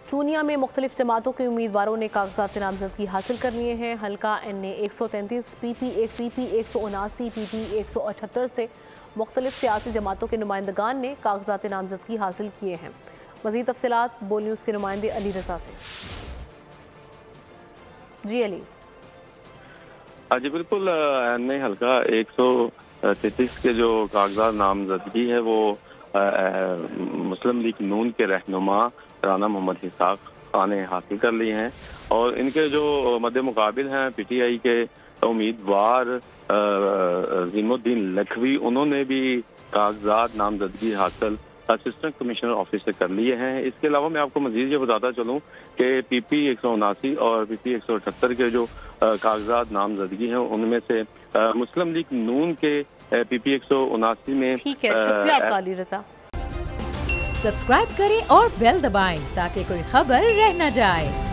चूनिया में मुख्तलिफ जमातों के उम्मीदवारों ने कागजात नामजदगी हासिल कर लिए हैं। हल्का NA 133, PP 179, PP 178 से मुख्तलिफ सियासी जमातों के नुमाइंदगान ने कागजात नामजदगी हासिल किए हैं। मज़ीद तफसीलात बोल न्यूज़ के नुमाइंदे अली रजा से। जी अली। जी बिल्कुल, NA हल्का 133 के जो कागजात नामजदगी है वो मुस्लिम लीग नून के रहनुमा राना मोहम्मद इसाक खान ने हासिल कर ली हैं और इनके जो मद्दे मुकाबिल हैं PTI के उम्मीदवार अजीमुद्दीन लखवी, उन्होंने भी कागजात नामजदगी हासिल असिस्टेंट कमिश्नर ऑफिस से कर लिए हैं। इसके अलावा मैं आपको मजीद ये बताता चलूँ कि PP 179 और PP 178 के जो कागजात नामजदगी हैं उनमें से मुस्लिम लीग नून के PP 179 में। ठीक है, शुक्रिया आपका अली रजा। सब्सक्राइब करें और बेल दबाएं ताकि कोई खबर रह न जाए।